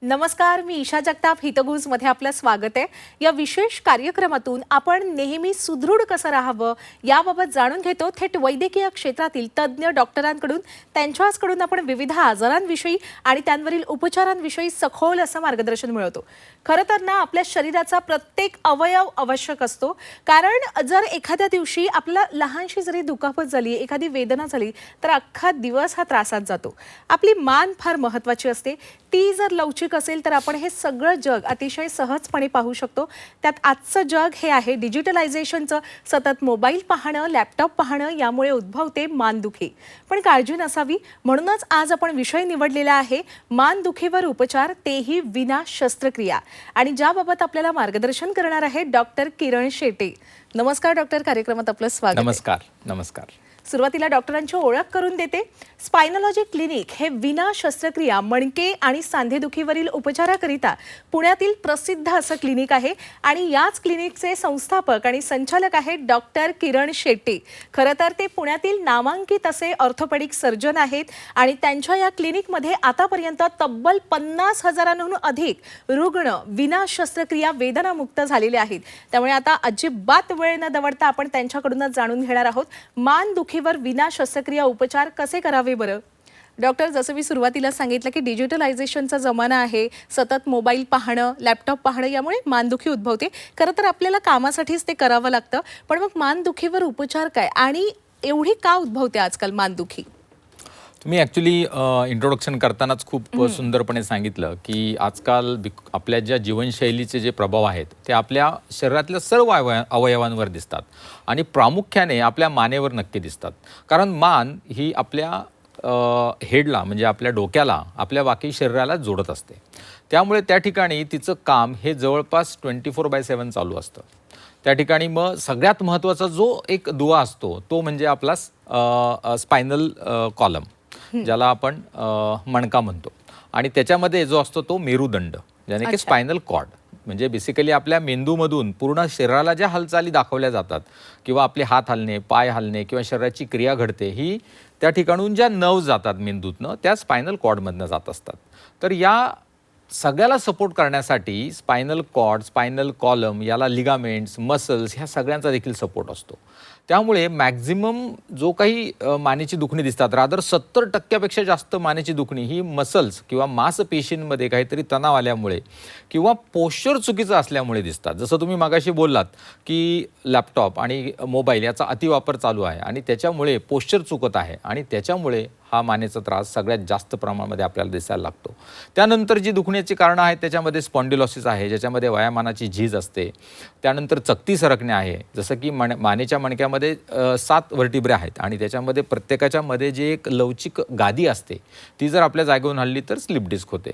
नमस्कार, मी ईशा जगताप हितगुजमध्ये आपलं स्वागत आहे। या विशेष कार्यक्रमातून आपण नेहमी सुदृढ कसं राहावं याबाबत जाणून घेतो थेट वैद्यकीय क्षेत्रातील तज्ञ डॉक्टरांकडून। त्यांच्याकडून आपण विविध आजारांविषयी आणि त्यांवरील उपचारांविषयी सखोल असं मार्गदर्शन मिळवतो। खरं तर ना आपल्या शरीराचा प्रत्येक अवयव आवश्यक असतो, कारण जर एखाद्या दिवशी आपला लहानशी जरी दुखापत झाली, एखादी वेदना झाली तर अख्खा दिवस हा त्रासात जातो। आपली मान फार महत्त्वाची असते, ती जर लवचिक असेल तर आपण हे सगळं जग अतिशय सहजपणे पाहू शकतो। त्यात आजचं जग हे आहे डिजिटलायझेशनचं। सतत मोबाईल पाहणं, लॅपटॉप पाहणं यामुळे उद्भवते मानदुखी। पण काळजी नसावी म्हणूनच आज आपण विषय निवडलेला आहे मानदुखीवर उपचार, तेही विना शस्त्रक्रिया। आणि ज्याबाबत आपल्याला मार्गदर्शन करणार आहे डॉक्टर किरण शेटे। नमस्कार डॉक्टर, कार्यक्रमात आपलं स्वागत। नमस्कार। नमस्कार। सुरुवातीला डॉक्टरांची ओळख करून देते। स्पायनॉलॉजी क्लिनिक हे विना शस्त्रक्रिया मणके आणि सांधेदुखीवरील उपचाराकरिता पुण्यातील प्रसिद्ध असं क्लिनिक आहे आणि याच क्लिनिकचे संस्थापक आणि संचालक आहेत डॉक्टर किरण शेटे। खरं तर ते पुण्यातील नामांकित असे ऑर्थोपेडिक सर्जन आहेत आणि त्यांच्या या क्लिनिकमध्ये आतापर्यंत तब्बल 50,000हून अधिक रुग्ण विना शस्त्रक्रिया वेदनामुक्त झालेले आहेत। त्यामुळे आता अजिबात वेळ न दवडता आपण त्यांच्याकडूनच जाणून घेणार आहोत मानदुखीवर विना शस्त्रक्रिया उपचार कसे करावे बरं। डॉक्टर, जसं मी सुरुवातीला सांगितलं की डिजिटलायझेशनचा जमाना आहे, सतत मोबाईल पाहणं, लॅपटॉप पाहणं यामुळे मानदुखी उद्भवते। खरं तर आपल्याला कामासाठीच ते करावं लागतं, पण मग मानदुखीवर उपचार काय आणि एवढी का उद्भवते आजकाल मानदुखी? तुम्ही ॲक्च्युली इंट्रोडक्शन करतानाच खूप सुंदरपणे सांगितलं की आजकाल आपल्या ज्या जीवनशैलीचे जे प्रभाव आहेत ते आपल्या शरीरातल्या सर्व अवयवांवर दिसतात आणि प्रामुख्याने आपल्या मानेवर नक्की दिसतात। कारण मान ही आपल्या हेडला म्हणजे आपल्या डोक्याला आपल्या बाकी शरीराला जोडत असते। त्यामुळे त्या ठिकाणी तिचं काम हे जवळपास 24/7 चालू असतं। त्या ठिकाणी मग सगळ्यात महत्त्वाचा जो एक दुवा असतो तो म्हणजे आपला स्पायनल कॉलम, ज्याला आपण मणका म्हणतो, आणि त्याच्यामध्ये जो असतो तो मेरुदंड, ज्याने की स्पायनल कॉर्ड, म्हणजे बेसिकली आपल्या मेंदूमधून पूर्ण शरीराला ज्या हालचाली दाखवल्या जातात किंवा आपले हात हलणे, पाय हलणे किंवा शरीराची क्रिया घडते ही त्या ठिकाणून ज्या नर्व्ज जातात मेंदूतनं त्या स्पायनल कॉर्डमधनं जात असतात। तर या सगळ्याला सपोर्ट करण्यासाठी स्पायनल कॉर्ड, स्पायनल कॉलम, याला लिगामेंट्स, मसल्स ह्या सगळ्यांचा देखील सपोर्ट असतो। त्यामुळे मॅक्झिमम जो काही मानेची दुखणी दिसतात, रादर 70% जास्त मानेची दुखणी ही मसल्स किंवा मांसपेशींमध्ये काहीतरी तणाव आल्यामुळे किंवा पोश्चर चुकीचं असल्यामुळे दिसतात। जसं तुम्ही मागाशी बोललात की लॅपटॉप आणि मोबाईल याचा अतिवापर चालू आहे आणि त्याच्यामुळे पोश्चर चुकत आहे आणि त्याच्यामुळे हा मानेचा त्रास सगळ्यात जास्त प्रमाणामध्ये आपल्याला दिसायला लागतो। त्यानंतर जी दुखण्याची कारणं आहेत त्याच्यामध्ये स्पॉन्डिलोसिस आहे, ज्याच्यामध्ये वयामानाची झीज असते। त्यानंतर चकती सरकणे आहे, जसं की मानेच्या मणक्यामध्ये 7 व्हर्टिब्रे आहेत आणि त्याच्यामध्ये प्रत्येकाच्या मध्ये जी एक लवचिक गादी असते ती जर आपल्या जागेवरून हलली तर स्लिप डिस्क होते।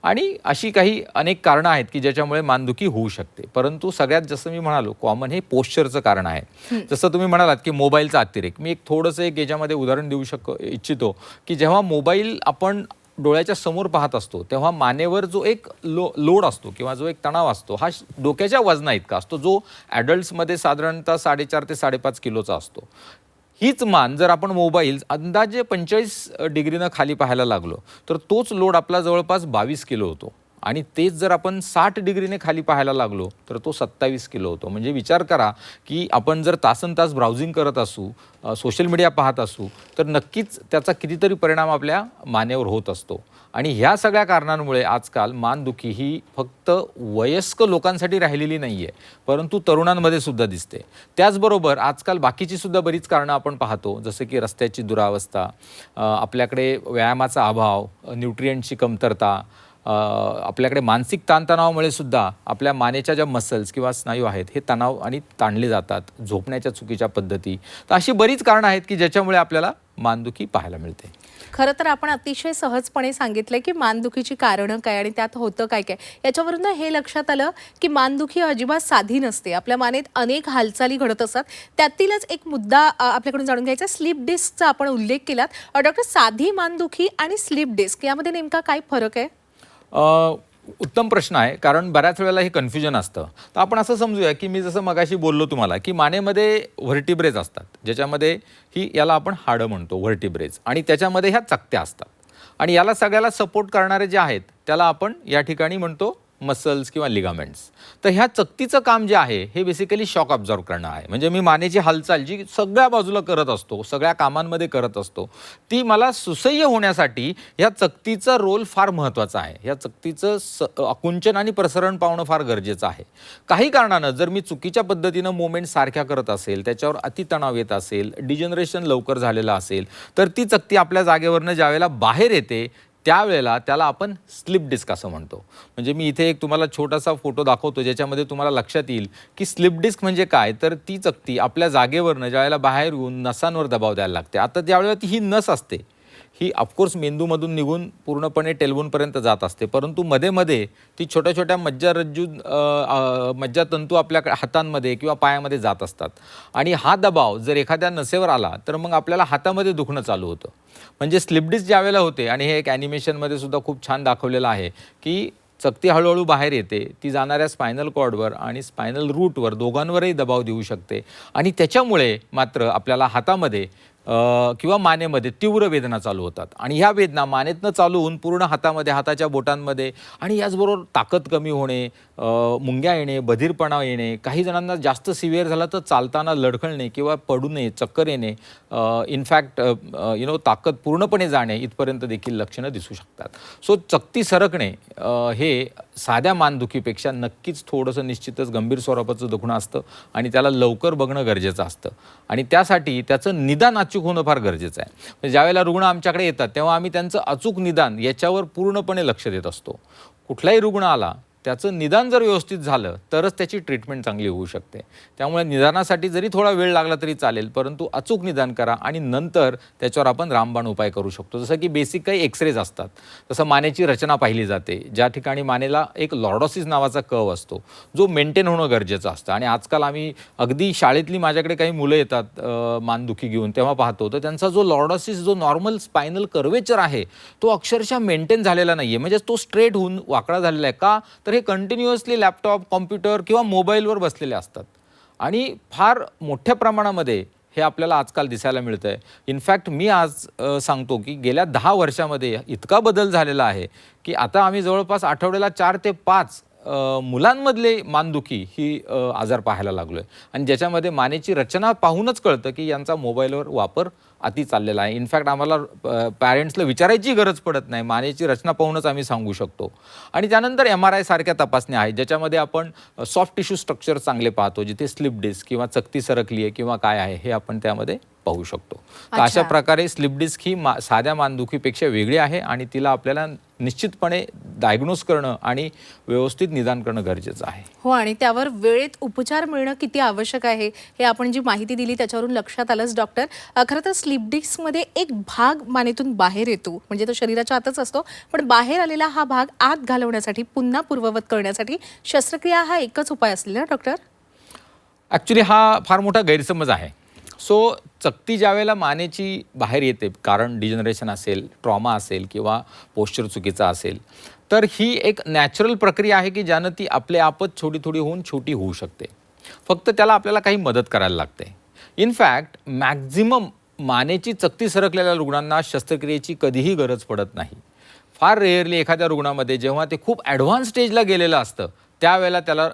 आणि अशी काही अनेक कारणं आहेत की ज्याच्यामुळे मानदुखी होऊ शकते। परंतु सगळ्यात जसं मी म्हणालो कॉमन हे पोश्चरचं कारण आहे। जसं तुम्ही म्हणालात की मोबाईलचा अतिरेक, मी एक थोडंसं एक याच्यामध्ये उदाहरण देऊ इच्छितो की जेव्हा मोबाईल आपण डोळ्याच्या समोर पाहत असतो तेव्हा मानेवर जो एक लोड असतो किंवा जो एक तणाव असतो हा डोक्याच्या वजना इतका असतो, जो ॲडल्ट्समध्ये साधारणतः 4.5 ते 5.5 किलोचा असतो। हीच मान जर आपण मोबाईल अंदाजे 45 डिग्रीनं खाली पाहायला लागलो तर तोच लोड आपला जवळपास 22 किलो होतो आणि तेच जर आपण 60 डिग्रीने खाली पाहायला लागलो तर तो 27 किलो होतो। म्हणजे विचार करा की आपण जर तासनतास ब्राउझिंग करत असू, सोशल मीडिया पाहत असू तर नक्कीच त्याचा कितीतरी परिणाम आपल्या मानेवर होत असतो। आणि ह्या सगळ्या कारणांमुळे आजकाल मानदुखी ही फक्त वयस्क लोकांसाठी राहिलेली नाही आहे, परंतु तरुणांमध्ये सुद्धा दिसते। त्याचबरोबर आजकाल बाकीची सुद्धा बरीच कारणं आपण पाहतो, जसं की रस्त्याची दुरावस्था, आपल्याकडे व्यायामाचा अभाव, न्यूट्रिएंटची कमतरता, आपल्याकडे मानसिक ताणतणावामुळे सुद्धा आपल्या मानेच्या ज्या मसल्स किंवा स्नायू आहेत हे तणाव आणि ताणले जातात, झोपण्याच्या चुकीच्या पद्धती। तर अशी बरीच कारणं आहेत की ज्याच्यामुळे आपल्याला मानदुखी पाहायला मिळते। खरं तर आपण अतिशय सहजपणे सांगितलं की मानदुखीची कारणं काय आणि त्यात होतं काय काय। याच्यावरून हे लक्षात आलं की मानदुखी अजिबात साधी नसते, आपल्या मानेत अनेक हालचाली घडत असतात। त्यातीलच एक मुद्दा आपल्याकडून जाणून घ्यायचा, स्लीप डिस्कचा आपण उल्लेख केलात। डॉक्टर, साधी मानदुखी आणि स्लीप डिस्क यामध्ये नेमका काय फरक आहे? उत्तम प्रश्न आहे, कारण बऱ्याच वेळेला हे कन्फ्युजन असतं। तर आपण असं समजूया की मी जसं मगाशी बोललो तुम्हाला की मानेमध्ये व्हर्टिब्रेज असतात, ज्याच्यामध्ये याला आपण हाडं म्हणतो व्हर्टिब्रेज, आणि त्याच्यामध्ये ह्या चकत्या असतात। आणि याला सगळ्याला सपोर्ट करणारे जे आहेत त्याला आपण या ठिकाणी म्हणतो मसल्स किंवा लिगामेंट्स. तर ह्या चकतीचं काम जे आहे हे बेसिकली शॉक ऑब्झर्व करणं आहे. म्हणजे मी मानेची हालचाल जी सगळ्या बाजूला करत असतो, सगळ्या कामांमध्ये करत असतो, ती मला सुसह्य होण्यासाठी ह्या चकतीचा रोल फार महत्त्वाचा आहे. ह्या चकतीचं आकुंचन आणि प्रसरण पावणं फार गरजेचं आहे. काही कारणानं जर मी चुकीच्या पद्धतीनं मुवमेंट सारख्या करत असेल, त्याच्यावर अतितणाव येत असेल, डिजनरेशन लवकर झालेलं असेल, तर ती चकती आपल्या जागेवरनं ज्यावेळेला बाहेर येते त्यावेळेला त्याला आपण स्लिप डिस्क असं म्हणतो. म्हणजे मी इथे एक तुम्हाला छोटासा फोटो दाखवतो ज्याच्यामध्ये तुम्हाला लक्षात येईल की स्लिप डिस्क म्हणजे काय. तर ती चकती आपल्या जागेवरनं ज्यावेळेला बाहेर येऊन नसांवर दबाव द्यायला लागते. आता ज्यावेळेला ती ही नस असते ही ऑफकोर्स मेंदूमधून निघून पूर्णपणे टेलबोनपर्यंत जात असते, परंतु मध्ये मध्ये ती छोट्या छोट्या मज्जातंतू आपल्या हातांमध्ये किंवा पायामध्ये जात असतात. आणि हा दबाव जर एखाद्या नसेवर आला तर मग आपल्याला हातामध्ये दुखणं चालू होतं. म्हणजे स्लिप डिस्क ज्यावेळेला होते, आणि हे एक ॲनिमेशनमध्ये सुद्धा खूप छान दाखवलेलं आहे की चकती हळूहळू बाहेर येते, ती जाणाऱ्या स्पायनल कॉर्डवर आणि स्पायनल रूटवर दोघांवरही दबाव देऊ शकते. आणि त्याच्यामुळे मात्र आपल्याला हातामध्ये किंवा मानेमध्ये तीव्र वेदना चालू होतात. आणि ह्या वेदना मानेतनं चालू होऊन पूर्ण हातामध्ये, हाताच्या बोटांमध्ये, आणि याचबरोबर ताकद कमी होणे, मुंग्या येणे, बधीरपणा येणे, काही जणांना जास्त सिव्हिअर झाला तर चालताना लडखळणे किंवा पडू नये, चक्कर येणे, इनफॅक्ट ताकद पूर्णपणे जाणे इथपर्यंत देखील लक्षणं दिसू शकतात. सो चकती सरकणे हे साध्या मानदुखीपेक्षा नक्कीच थोडंसं निश्चितच गंभीर स्वरूपाचं दुखणं असतं आणि त्याला लवकर बघणं गरजेचं असतं. आणि त्यासाठी त्याचं निदान अचूक होणं फार गरजेचं आहे. म्हणजे ज्यावेळेला रुग्ण आमच्याकडे येतात तेव्हा आम्ही त्यांचं अचूक निदान याच्यावर पूर्णपणे लक्ष देत असतो. कुठलाही रुग्ण आला त्याचं निदान जर व्यवस्थित झालं तरच त्याची ट्रीटमेंट चांगली होऊ शकते. त्यामुळे निदानासाठी जरी थोडा वेळ लागला तरी चालेल, परंतु अचूक निदान करा आणि नंतर त्याच्यावर आपण रामबाण उपाय करू शकतो. जसं की बेसिक काही एक्सरेज असतात, तसं मानेची रचना पाहिली जाते, ज्या ठिकाणी मानेला एक लॉर्डोसिस नावाचा कर्व असतो जो मेंटेन होणं गरजेचं असतं. आणि आजकाल आम्ही अगदी शाळेतली माझ्याकडे काही मुलं येतात मानदुखी घेऊन, तेव्हा पाहतो तर त्यांचा जो लॉर्डोसिस, जो नॉर्मल स्पायनल कर्वेचर आहे तो अक्षरशः मेंटेन झालेला नाही आहे. म्हणजे तो स्ट्रेट होऊन वाकडा झालेला आहे. का तर हे कंटिन्युअसली लॅपटॉप, कॉम्प्युटर किंवा मोबाईलवर बसलेले असतात आणि फार मोठ्या प्रमाणामध्ये हे आपल्याला आजकाल दिसायला मिळतं आहे. इनफॅक्ट मी आज सांगतो की गेल्या 10 वर्षामध्ये इतका बदल झालेला आहे की आता आम्ही जवळपास आठवड्याला 4 ते 5 मुलांमधले मानदुखी ही आजार पाहायला लागलो आहे. आणि ज्याच्यामध्ये मानेची रचना पाहूनच कळतं की यांचा मोबाईलवर वापर अति चाललेला आहे. इनफॅक्ट आम्हाला पॅरेंट्सला विचारायची गरज पडत नाही, मानेची रचना पाहूनच आम्ही सांगू शकतो. आणि त्यानंतर MRI सारख्या तपासण्या आहेत ज्याच्यामध्ये आपण सॉफ्ट टिश्यू स्ट्रक्चर चांगले पाहतो, जिथे स्लिप डिस्क किंवा चकती सरकली आहे किंवा काय आहे हे आपण त्यामध्ये पाहू शकतो. तर अशा प्रकारे स्लिप डिस्क ही साध्या मानदुखीपेक्षा वेगळी आहे आणि तिला आपल्याला निश्चितपणे डायग्नोज करणं आणि व्यवस्थित निदान करणं गरजेचं आहे. हो, आणि त्यावर वेळेत उपचार मिळणं किती आवश्यक आहे हे आपण जी माहिती दिली त्याच्यावरून लक्षात आलंच डॉक्टर. खरं तर स्लिप डिस्कमध्ये एक भाग मानेतून बाहेर येतो, म्हणजे तो शरीराच्या आतच असतो, पण बाहेर आलेला हा भाग आत घालवण्यासाठी, पुन्हा पूर्ववत करण्यासाठी शस्त्रक्रिया हा एकच उपाय असेल ना डॉक्टर? ॲक्च्युली हा फार मोठा गैरसमज आहे. सो चकती ज्यावेळेला मानेची बाहेर येते, कारण डिजनरेशन असेल, ट्रॉमा असेल किंवा पोश्चर चुकीचा असेल, तर ही एक नॅचरल प्रक्रिया आहे की ज्यानं ती आपल्या आपच थोडी थोडी होऊन छोटी होऊ शकते. फक्त त्याला आपल्याला काही मदत करायला लागते. इनफॅक्ट मॅक्झिमम मानेची चकती सरकलेल्या रुग्णांना शस्त्रक्रियेची कधीही गरज पडत नाही. फार रेअरली एखाद्या रुग्णामध्ये जेव्हा ते खूप ॲडव्हान्स स्टेजला गेलेलं असतं त्यावेळेला त्याला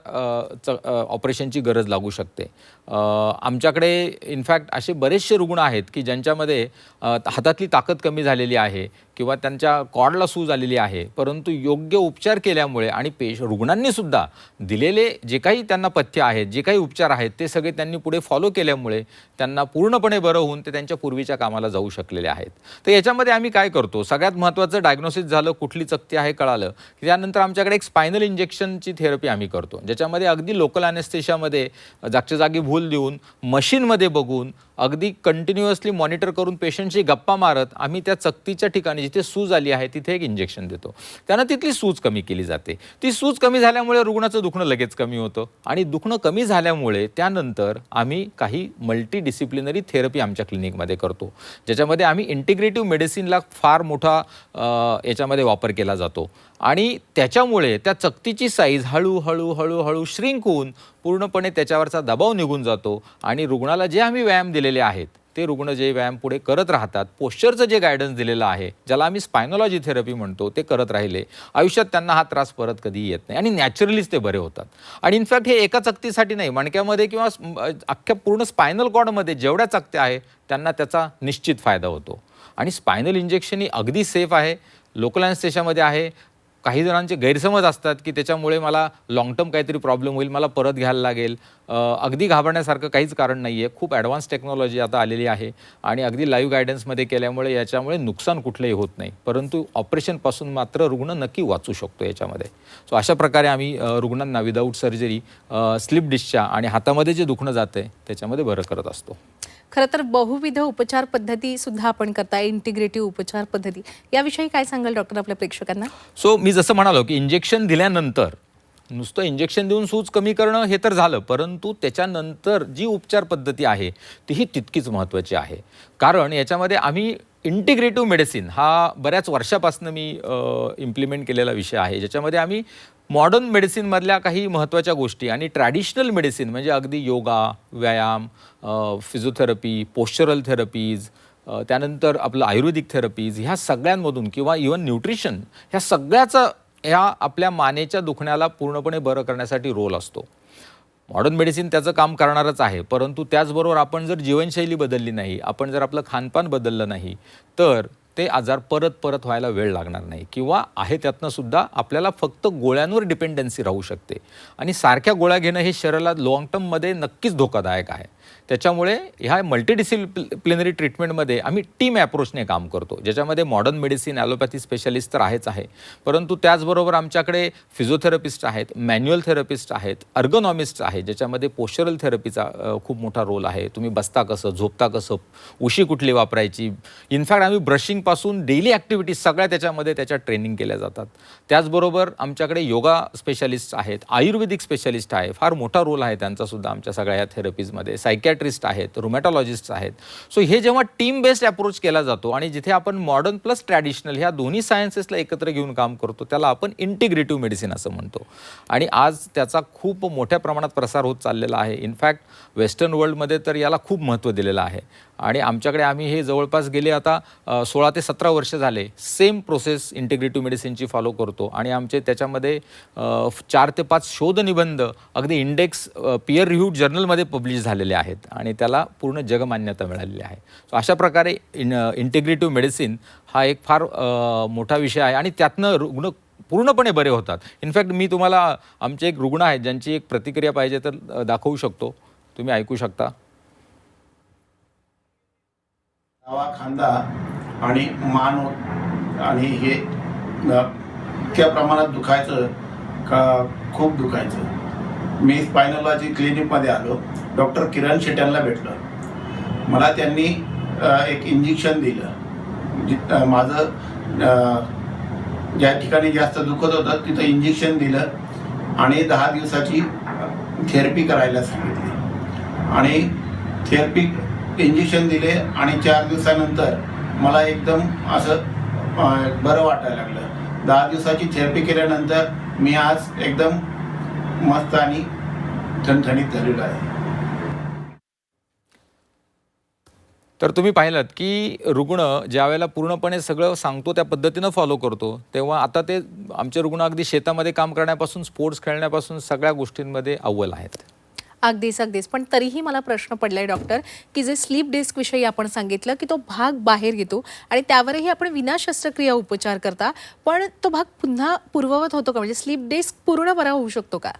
ऑपरेशनची गरज लागू शकते. आमच्याकडे इनफॅक्ट असे बरेचसे रुग्ण आहेत की ज्यांच्यामध्ये हातातली ताकद कमी झालेली आहे किंवा त्यांच्या कॉर्डला सूज आलेली आहे, परंतु योग्य उपचार केल्यामुळे आणि रुग्णांनीसुद्धा दिलेले जे काही त्यांना पथ्य आहेत, जे काही उपचार आहेत ते सगळे त्यांनी पुढे फॉलो केल्यामुळे त्यांना पूर्णपणे बरं होऊन ते त्यांच्या पूर्वीच्या कामाला जाऊ शकलेले आहेत. तर याच्यामध्ये आम्ही काय करतो, सगळ्यात महत्त्वाचं डायग्नोसिस झालं, कुठली चकती आहे कळालं की त्यानंतर आमच्याकडे एक स्पायनल इंजेक्शनची थेरपी आम्ही करतो, ज्याच्यामध्ये अगदी लोकल ॲनेस्थेशियामध्ये जागच्या जागी भूल देऊन, मशीनमध्ये बघून, अगदी कंटिन्युअसली मॉनिटर करून, पेशंटशी गप्पा मारत आम्ही त्या चकतीच्या ठिकाणी जिथे सूज आली आहे तिथे एक इंजेक्शन देतो. त्यानं तिथली सूज कमी केली जाते. ती सूज कमी झाल्यामुळे रुग्णाचं दुखणं लगेच कमी होतं आणि दुखणं कमी झाल्यामुळे त्यानंतर आम्ही काही मल्टीडिसिप्लिनरी थेरपी आमच्या क्लिनिकमध्ये करतो, ज्याच्यामध्ये आम्ही इंटिग्रेटिव्ह मेडिसिनला फार मोठा याच्यामध्ये वापर केला जातो. आणि त्याच्यामुळे त्या चकतीची साईज हळूहळू श्रिंक होऊन पूर्णपणे त्याच्यावरचा दबाव निघून जातो आणि रुग्णाला जे आम्ही व्यायाम दिलेले आहेत ते रुग्ण जे व्यायाम पुढे करत राहतात, पोश्चरचं जे गायडन्स दिलेलं आहे, ज्याला आम्ही स्पायनॉलॉजी थेरपी म्हणतो, ते करत राहिले, आयुष्यात त्यांना हा त्रास परत कधीही येत नाही आणि नॅचरलीच ते बरे होतात. आणि इनफॅक्ट हे एका चकतीसाठी नाही, मणक्यामध्ये किंवा अख्ख्या पूर्ण स्पायनल कॉर्डमध्ये जेवढ्या चकत्या आहे त्यांना त्याचा निश्चित फायदा होतो. आणि स्पायनल इंजेक्शन ही अगदी सेफ आहे, लोकल ॲनेस्थेशियामध्ये आहे. काही जणांचे गैरसमज असतात की त्याच्यामुळे मला लाँग टर्म काहीतरी प्रॉब्लेम होईल, मला परत घ्यायला लागेल. अगदी घाबरण्यासारखं काहीच कारण नाही आहे. खूप ॲडव्हान्स टेक्नॉलॉजी आता आलेली आहे आणि अगदी लाईव्ह गायडन्समध्ये केल्यामुळे याच्यामुळे नुकसान कुठलंही होत नाही, परंतु ऑपरेशनपासून मात्र रुग्ण नक्की वाचू शकतो याच्यामध्ये. सो अशा प्रकारे आम्ही रुग्णांना विदाऊट सर्जरी स्लिप डिशच्या आणि हातामध्ये जे दुखणं जातं आहे त्याच्यामध्ये बरं करत असतो. खरं तर बहुविध उपचार पद्धती सुद्धा आपण करता, इंटिग्रेटिव्ह उपचार पद्धती, याविषयी काय सांगाल डॉक्टर आपल्या प्रेक्षकांना? सो मी जसं म्हणालो की इंजेक्शन दिल्यानंतर नुसतं इंजेक्शन देऊन सूज कमी करणं हे तर झालं, परंतु त्याच्यानंतर जी उपचार पद्धती आहे तीही तितकीच महत्त्वाची आहे. कारण याच्यामध्ये आम्ही इंटिग्रेटिव्ह मेडिसिन हा बऱ्याच वर्षापासून मी इम्प्लिमेंट केलेला विषय आहे, ज्याच्यामध्ये आम्ही मॉडर्न मेडिसिनमधल्या काही महत्त्वाच्या गोष्टी आणि ट्रॅडिशनल मेडिसिन म्हणजे अगदी योगा, व्यायाम, फिजिओथेरपी, पोश्चरल थेरपीज, त्यानंतर आपलं आयुर्वेदिक थेरपीज, ह्या सगळ्यांमधून किंवा इवन न्यूट्रिशन, ह्या सगळ्याचा ह्या आपल्या मानेच्या दुखण्याला पूर्णपणे बरं करण्यासाठी रोल असतो. मॉडर्न मेडिसिन त्याचं काम करणारच आहे, परंतु त्याचबरोबर आपण जर जीवनशैली बदलली नाही, आपण जर आपलं खानपान बदललं नाही, तर ते आजार परत परत व्हायला वेळ लागणार नाही किंवा आहे त्यातनं सुद्धा आपल्याला फक्त गोळ्यांवर डिपेंडन्सी राहू शकते. आणि सारख्या गोळ्या घेणं हे शरीराला लाँग टर्ममध्ये नक्कीच धोकादायक आहे. त्याच्यामुळे ह्या मल्टीडिसिप्लिनरी ट्रीटमेंटमध्ये आम्ही टीम ॲप्रोचने काम करतो, ज्याच्यामध्ये मॉडर्न मेडिसिन, ॲलोपॅथी स्पेशालिस्ट तर आहेच आहे, परंतु त्याचबरोबर आमच्याकडे फिजिओथेरपिस्ट आहेत, मॅन्युअल थेरपिस्ट आहेत, अर्गोनॉमिस्ट आहेत, ज्याच्यामध्ये पोश्चरल थेरपीचा खूप मोठा रोल आहे. तुम्ही बसता कसं, झोपता कसं, उशी कुठली वापरायची, इनफॅक्ट आम्ही ब्रशिंगपासून डेली ॲक्टिव्हिटीज सगळ्या त्याच्यामध्ये त्याच्या ट्रेनिंग केल्या जातात. त्याचबरोबर आमच्याकडे योगा स्पेशालिस्ट आहेत, आयुर्वेदिक स्पेशालिस्ट आहे, फार मोठा रोल आहे त्यांचासुद्धा आमच्या सगळ्या या थेरपीजमध्ये, सायकॅट्रिस्ट आहेत, रुमॅटॉलॉजिस्ट आहेत. सो हे जेव्हा टीम बेस्ड अप्रोच केला जातो आणि जिथे आपण मॉडर्न प्लस ट्रॅडिशनल ह्या दोन्ही सायन्सेसला एकत्र घेऊन काम करतो, त्याला आपण इंटिग्रेटिव्ह मेडिसिन असं म्हणतो. आणि आज त्याचा खूप मोठ्या प्रमाणात प्रसार होत चाललेला आहे. इनफॅक्ट वेस्टर्न वर्ल्डमध्ये तर याला खूप महत्त्व दिलेलं आहे आणि आमच्याकडे आम्ही हे जवळपास गेले आता 16 ते 17 वर्ष झाले सेम प्रोसेस इंटिग्रेटिव्ह मेडिसिनची फॉलो करतो. आणि आमचे त्याच्यामध्ये 4 ते 5 शोधनिबंध अगदी इंडेक्स पियर रिव्ह्यूड जर्नलमध्ये पब्लिश झालेले आहेत आणि त्याला पूर्ण जगमान्यता मिळालेली आहे. सो अशा प्रकारे इंटिग्रेटिव्ह मेडिसिन हा एक फार मोठा विषय आहे आणि त्यातनं रुग्ण पूर्णपणे बरे होतात. इनफॅक्ट मी तुम्हाला आमचे एक रुग्ण आहेत ज्यांची एक प्रतिक्रिया पाहिजे तर दाखवू शकतो, तुम्ही ऐकू शकता. डावा खांदा आणि मान आणि हे इतक्या प्रमाणात दुखायचं का खूप दुखायचं. मी स्पायनॉलॉजी क्लिनिकमध्ये आलो, डॉक्टर किरण शेट्यांना भेटलो. मला त्यांनी एक इंजेक्शन दिलं. माझं ज्या ठिकाणी जास्त दुखत होतं तिथं इंजेक्शन दिलं आणि 10 दिवसाची थेरपी करायला सांगितली. आणि थेरपी इंजेक्शन दिले आणि 4 दिवसानंतर मला एकदम असं बरं वाटायला लागलं. 10 दिवसाची थेरपी केल्यानंतर मी आज एकदम मस्त आणि ठणठणीत झालेलो आहे. तर तुम्ही पाहिलं की रुग्ण ज्यावेळेला पूर्णपणे सगळं सांगतो त्या पद्धतीनं फॉलो करतो, तेव्हा आता ते आमचे रुग्ण अगदी शेतामध्ये काम करण्यापासून स्पोर्ट्स खेळण्यापासून सगळ्या गोष्टींमध्ये अव्वल आहेत. अगदीच अगदीच. पण तरीही मला प्रश्न पडलाय डॉक्टर, की जे स्लीप डिस्क विषयी आपण सांगितलं की तो भाग बाहेर येतो आणि त्यावरही आपण विना शस्त्रक्रिया उपचार करता, पण तो भाग पुन्हा पूर्ववत होतो का? म्हणजे स्लीप डिस्क पूर्ण बरा होऊ शकतो का?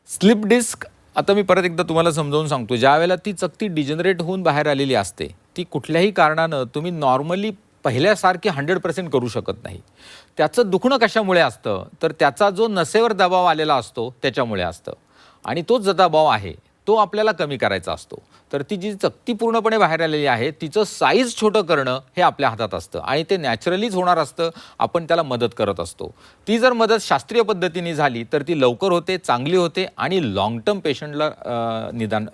स्लिप डिस्क आता मी परत एकदा तुम्हाला समजावून सांगतो. ज्या वेळेला ती चकती डिजनरेट होऊन बाहेर आलेली असते, ती कुठल्याही कारणानं तुम्ही नॉर्मली पहिल्यासारखी 100% करू शकत नाही. त्याचं दुखणं कशामुळे असतं तर त्याचा जो नसेवर दबाव आलेला असतो त्याच्यामुळे असतं आणि तोच जो दबाव आहे तो आपल्याला कमी करायचा असतो. तर ती जी चकती पूर्णपणे बाहेर आलेली आहे तिचं साईज छोटं करणं हे आपल्या हातात असतं आणि ते नॅचरलीच होणार असतं. आपण त्याला मदत करत असतो. ती जर मदत शास्त्रीय पद्धतीने झाली तर ती लवकर होते, चांगली होते आणि लाँग टर्म पेशंटला निदान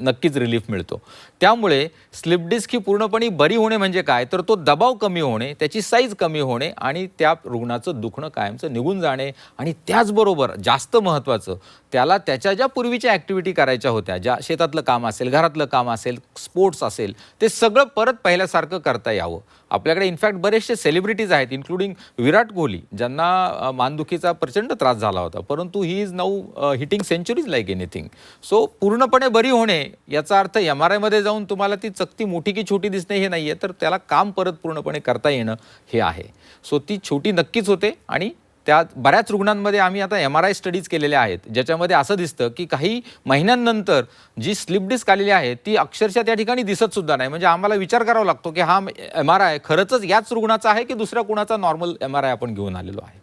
नक्कीच रिलीफ मिळतो. त्यामुळे स्लिप डिस्क ही पूर्णपणे बरी होणे म्हणजे काय तर तो दबाव कमी होणे, त्याची साईज कमी होणे आणि त्या रुग्णाचं दुखणं कायमचं निघून जाणे आणि त्याचबरोबर जास्त महत्त्वाचं त्याला त्याच्या ज्या पूर्वीच्या ॲक्टिव्हिटी करायच्या करायच्या होत्या, ज्या शेतातलं काम असेल, घरातलं काम असेल, स्पोर्ट्स असेल, ते सगळं परत पहिल्यासारखं करता यावं. आपल्याकडे इनफॅक्ट बरेचसे सेलिब्रिटीज आहेत, इन्क्लुडिंग विराट कोहली, ज्यांना मानदुखीचा प्रचंड त्रास झाला होता, परंतु he is now hitting centuries like anything. So पूर्णपणे बरी होणे याचा अर्थ MRI जाऊन तुम्हाला ती चकती मोठी की छोटी दिसणे हे नाही आहे, तर त्याला काम परत पूर्णपणे करता येणं हे आहे. सो ती छोटी नक्कीच होते आणि त्या बऱ्याच रुग्णांमध्ये आम्ही आता MRI स्टडीज केलेल्या आहेत, ज्याच्यामध्ये असं दिसतं की काही महिन्यांनंतर जी स्लिप डिस्क आलेली आहे ती अक्षरशः त्या ठिकाणी दिसत सुद्धा नाही. म्हणजे आम्हाला विचार करावा लागतो की हा MRI खरंच याच रुग्णाचा आहे की दुसऱ्या कुणाचा नॉर्मल MRI आपण घेऊन आलेलो आहे.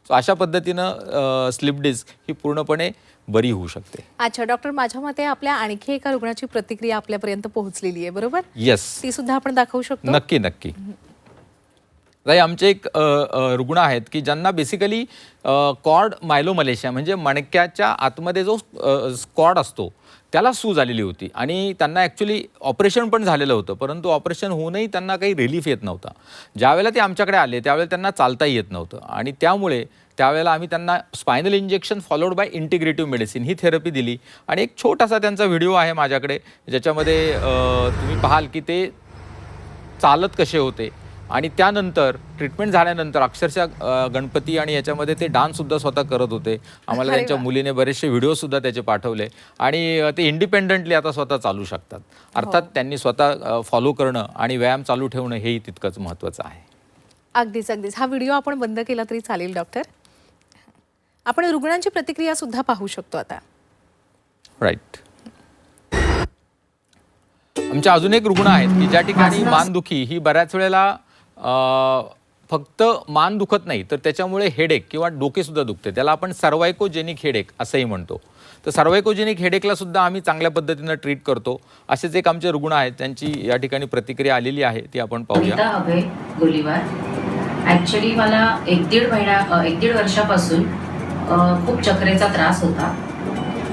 सो अशा पद्धतीनं स्लिप डिस्क ही पूर्णपणे बरी होऊ शकते. अच्छा डॉक्टर, माझ्या मते आपल्या आणखी एका रुग्णाची प्रतिक्रिया आपल्यापर्यंत पोहोचलेली आहे, बरोबर? येस, ती सुद्धा आपण दाखवू शकतो. नक्की नक्की. आमचे एक रुग्ण आहेत की ज्यांना बेसिकली कॉर्ड मायलोमलेशिया म्हणजे मणक्याच्या आतमध्ये जो कॉर्ड असतो त्याला सूज आलेली होती आणि त्यांना ॲक्च्युली ऑपरेशन पण झालेलं होतं, परंतु ऑपरेशन होऊनही त्यांना काही रिलीफ येत नव्हता. ज्यावेळेला ते आमच्याकडे आले त्यावेळेला त्यांना चालताही येत नव्हतं आणि त्यामुळे त्यावेळेला आम्ही त्यांना spinal injection followed by integrative medicine he therapy दिली आणि एक छोटासा त्यांचा व्हिडिओ आहे माझ्याकडे, ज्याच्यामध्ये तुम्ही पाहाल की ते चालत कसे होते आणि त्यानंतर ट्रीटमेंट झाल्यानंतर अक्षरशः गणपती आणि याच्यामध्ये ते डान्ससुद्धा स्वतः करत होते. आम्हाला त्यांच्या मुलीने बरेचसे व्हिडिओसुद्धा त्याचे पाठवले आणि ते इंडिपेंडंटली आता स्वतः चालू शकतात. अर्थात त्यांनी स्वतः फॉलो करणं आणि व्यायाम चालू ठेवणं हेही तितकंच महत्त्वाचं आहे. अगदीच अगदीच. हा व्हिडिओ आपण बंद केला तरी चालेल डॉक्टर. आपण रुग्णांची प्रतिक्रिया सुद्धा पाहू शकतो आता. राईट. आमचे अजून एक रुग्ण आहेत की ज्या ठिकाणी मानदुखी ही बऱ्याच वेळेला फक्त मान दुखत नाही तर त्याच्यामुळे हेडेक किंवा डोकेसुद्धा दुखते, त्याला आपण सर्वायकोजेनिक हेडेक असंही म्हणतो. तर सर्वायकोजेनिक हेडेकला सुद्धा आम्ही चांगल्या पद्धतीनं ट्रीट करतो. असेच एक आमचे रुग्ण आहेत, त्यांची या ठिकाणी प्रतिक्रिया आलेली आहे, ती आपण पाहूया. अभय गोलीवार. ॲक्च्युली मला एक दीड वर्षापासून खूप चक्रेचा त्रास होता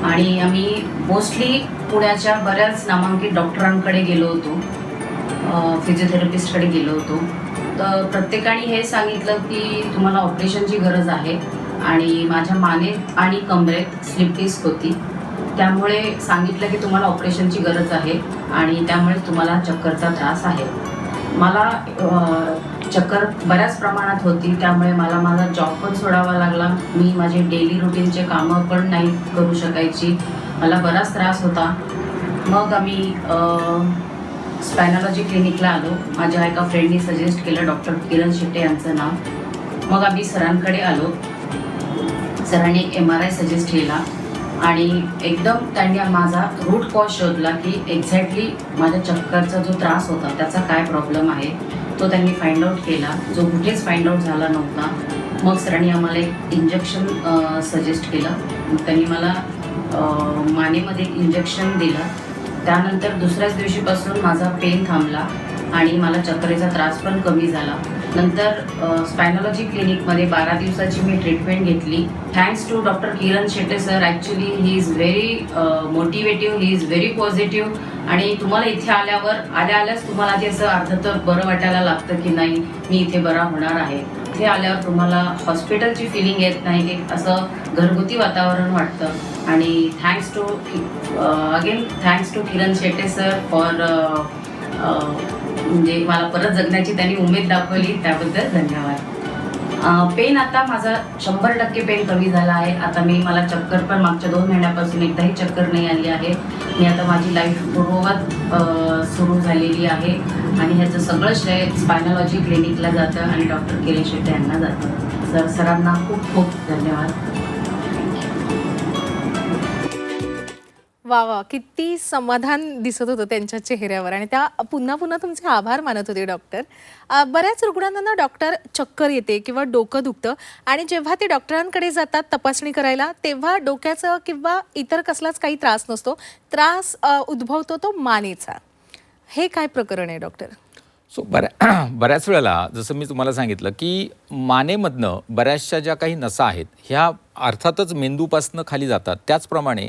आणि आम्ही मोस्टली पुण्याच्या बऱ्याच नामांकित डॉक्टरांकडे गेलो होतो, फिजिओथेरपिस्टकडे गेलो होतो. तर प्रत्येकाने हे सांगितलं की तुम्हाला ऑपरेशनची गरज आहे आणि माझ्या मानेत आणि कमरेत स्लिप डिस्क होती, त्यामुळे सांगितलं की तुम्हाला ऑपरेशनची गरज आहे आणि त्यामुळे तुम्हाला चक्करचा त्रास आहे. मला चक्कर बऱ्याच प्रमाणात होती, त्यामुळे मला माझा जॉब पण सोडावा लागला. मी माझे डेली रुटीनचे कामं पण नाही करू शकायची, मला बराच त्रास होता. मग आम्ही स्पायनॉलॉजी क्लिनिकला आलो. माझ्या एका फ्रेंडनी सजेस्ट केलं, डॉक्टर किरण शेट्टे यांचं नाव. मग आम्ही सरांकडे आलो. सरांनी MRI सजेस्ट केला आणि एकदम त्यांनी माझा रूट कॉज शोधला की एक्झॅक्टली माझ्या चक्करचा जो त्रास होता त्याचा काय प्रॉब्लेम आहे तो त्यांनी फाइंड आउट केला, जो कुठेच फाइंड आउट झाला नव्हता. मग सरांनी आम्हाला एक इंजेक्शन सजेस्ट केलं. मग त्यांनी मला मानेमध्ये इंजेक्शन दिलं. त्यानंतर दुसऱ्याच दिवशीपासून माझा पेन थांबला आणि मला चक्करेचा त्रास पण कमी झाला. नंतर स्पायनॉलॉजी क्लिनिकमध्ये 12 दिवसाची मी ट्रीटमेंट घेतली. Thanks to doctor Kiran Shette sir. Actually he is very motivative, he is very positive आणि तुम्हाला इथे आल्याच तुम्हाला आधी असं अर्ध तर बरं वाटायला लागतं की नाही मी इथे बरा होणार आहे. इथे आल्यावर तुम्हाला हॉस्पिटलची फिलिंग येत नाही, एक असं घरगुती वातावरण वाटतं. आणि thanks to Kiran Shette sir for म्हणजे मला परत जगण्याची त्यांनी उमेद दाखवली, त्याबद्दल धन्यवाद. पेन आता माझा 100% पेन कमी झाला आहे. आता मला चक्कर पण मागच्या 2 महिन्यापासून एकदाही चक्कर नाही आली आहे. मी आता माझी लाईफ पूर्ववत सुरू झालेली आहे आणि ह्याचं सगळं श्रेय स्पायनॉलॉजी क्लिनिकला जातं आणि डॉक्टर किरण शेट्टे यांना जातं. सरांना खूप खूप धन्यवाद. वा वा, किती समाधान दिसत होतं त्यांच्या चेहऱ्यावर आणि त्या पुन्हा पुन्हा तुमचे आभार मानत होते डॉक्टर. बऱ्याच रुग्णांना ना डॉक्टर चक्कर येते किंवा डोकं दुखतं आणि जेव्हा ते डॉक्टरांकडे जातात तपासणी करायला तेव्हा डोक्याचं किंवा इतर कसलाच काही त्रास नसतो, त्रास उद्भवतो तो मानेचा. हे काय प्रकरण आहे डॉक्टर? सो बऱ्याच वेळेला जसं मी तुम्हाला सांगितलं की मानेमधनं बऱ्याचशा ज्या काही नसा आहेत ह्या अर्थातच मेंदूपासनं खाली जातात. त्याचप्रमाणे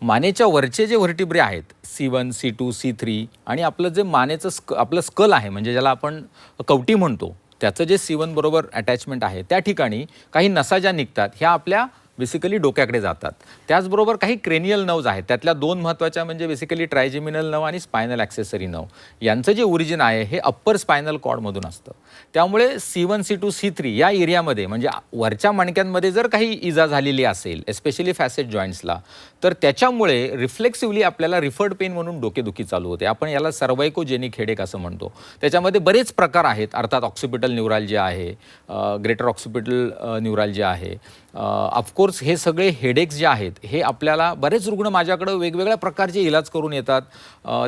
मानेच्या वरचे जे व्हर्टिब्रे आहेत C1, C2, C3 आणि आपलं जे मानेचं आपलं स्कल आहे म्हणजे ज्याला आपण कवटी म्हणतो त्याचं जे C1 बरोबर अटॅचमेंट आहे त्या ठिकाणी काही नसा ज्या निघतात ह्या आपल्या बेसिकली डोक्याकडे जातात. त्याचबरोबर काही क्रेनियल नर्व्ज आहेत, त्यातल्या दोन महत्त्वाच्या म्हणजे बेसिकली ट्रायजेमिनल नर्व आणि स्पायनल ॲक्सेसरी नर्व. यांचं जे ओरिजिन आहे हे अप्पर स्पायनल कॉर्डमधून असतं. त्यामुळे C1, C2, C3 या एरियामध्ये म्हणजे वरच्या मणक्यांमध्ये जर काही इजा झालेली असेल, एस्पेशली फॅसेट जॉईंट्सला, तर त्याच्यामुळे रिफ्लेक्सिव्हली आपल्याला रिफर्ड पेन म्हणून डोकेदुखी चालू होते. आपण याला सर्वायकोजेनिक हेडेक असं म्हणतो. त्याच्यामध्ये बरेच प्रकार आहेत. अर्थात ऑक्सिपिटल न्यूरॅल्जिया आहे, ग्रेटर ऑक्सिपिटल न्यूरॅल्जिया आहे. ऑफकोर्स हे सगळे हेडेक्स जे आहेत हे आपल्याला बरेच रुग्ण माझ्याकडं वेगवेगळ्या प्रकारचे इलाज करून येतात.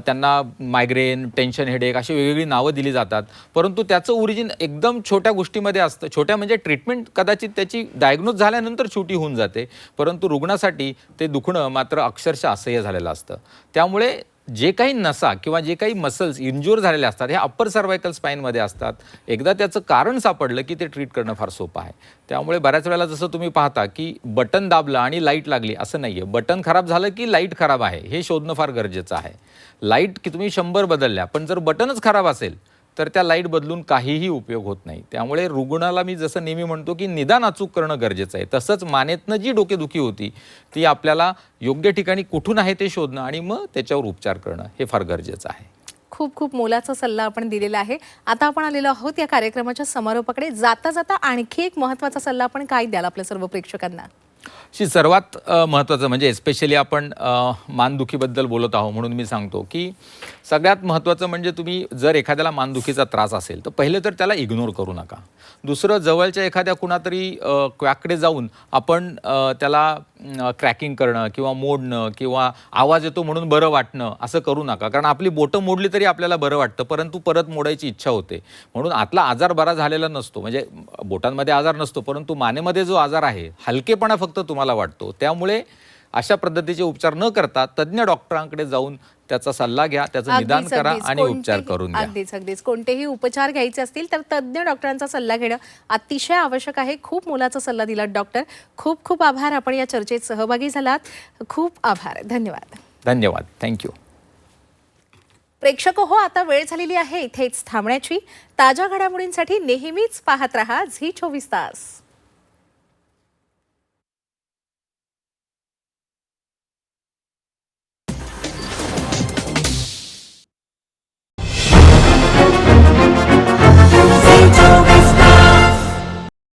त्यांना मायग्रेन, टेन्शन हेडेक अशी वेगवेगळी नावं दिली जातात. परंतु त्याचं ओरिजिन एकदम छोट्या गोष्टीमध्ये असतं. छोट्या म्हणजे ट्रीटमेंट कदाचित त्याची डायग्नोज झाल्यानंतर छोटी होऊन जाते, परंतु रुग्णासाठी ते दुखणं मात्र अक्षरशः असह्य झालेलं असतं. त्यामुळे जे काही नसा किंवा जे काही मसल्स इंज्युअर झालेले असतात हे अप्पर सर्वायकल स्पाईनमध्ये असतात. एकदा त्याचं कारण सापडलं की ते ट्रीट करणं फार सोपं आहे. त्यामुळे बऱ्याच वेळेला जसं तुम्ही पाहता की बटन दाबलं आणि लाईट लागली असं नाही आहे. बटन खराब झालं की लाईट खराब आहे हे शोधणं फार गरजेचं आहे. लाईट की तुम्ही 100 बदलल्या, पण जर बटनच खराब असेल तर त्या लाईट बदलून काहीही उपयोग होत नाही. त्यामुळे रुग्णाला मी जसं नेहमी म्हणतो की निदान अचूक करणं गरजेचं आहे. तसंच मानेतनं जी डोकेदुखी होती ती आपल्याला योग्य ठिकाणी कुठून आहे ते शोधणं आणि मग त्याच्यावर उपचार करणं हे फार गरजेचं आहे. खूप खूप मोलाचा सल्ला आपण दिलेला आहे. आता आपण आलेलो आहोत या कार्यक्रमाच्या समारोपाकडे. जाता जाता आणखी एक महत्त्वाचा सल्ला आपण काय द्याल आपल्या सर्व प्रेक्षकांना? सर्वात महत्त्वाचं म्हणजे एस्पेशली आपण मानदुखीबद्दल बोलत आहोत म्हणून मी सांगतो की सगळ्यात महत्त्वाचं म्हणजे तुम्ही जर एखाद्याला मानदुखीचा त्रास असेल तर पहिले तर त्याला इग्नोर करू नका. दुसरं, जवळच्या एखाद्या कुणातरी क्वॅककडे जाऊन आपण त्याला क्रॅकिंग करणं किंवा मोडणं किंवा आवाज येतो म्हणून बरं वाटणं असं करू नका. कारण आपली बोटं मोडली तरी आपल्याला बरं वाटतं, परंतु परत मोडायची इच्छा होते. म्हणून आतला आजार बरा झालेला नसतो, म्हणजे बोटांमध्ये आजार नसतो, परंतु मानेमध्ये जो आजार आहे हलकेपणा फक्त तुम्हाला वाटतो. त्यामुळे अशा पद्धतीचे उपचार न करता तज्ज्ञ डॉक्टरांकडे जाऊन त्याचा सल्ला घ्या, त्याचं निदान करा आणि उपचार करून घ्या. अगदीच कोणतेही उपचार घ्यायचे असतील तर तज्ज्ञ डॉक्टरांचा सल्ला घेणं अतिशय आवश्यक आहे. खूप मोलाचा सल्ला दिलात डॉक्टर. खूप खूप आभार. आपण या चर्चेत सहभागी झालात. खूप आभार. धन्यवाद. धन्यवाद. थँक्यू. प्रेक्षक हो, आता वेळ झालेली आहे इथेच थांबण्याची. ताज्या घडामोडींसाठी नेहमीच पाहत रहा झी 24 तास.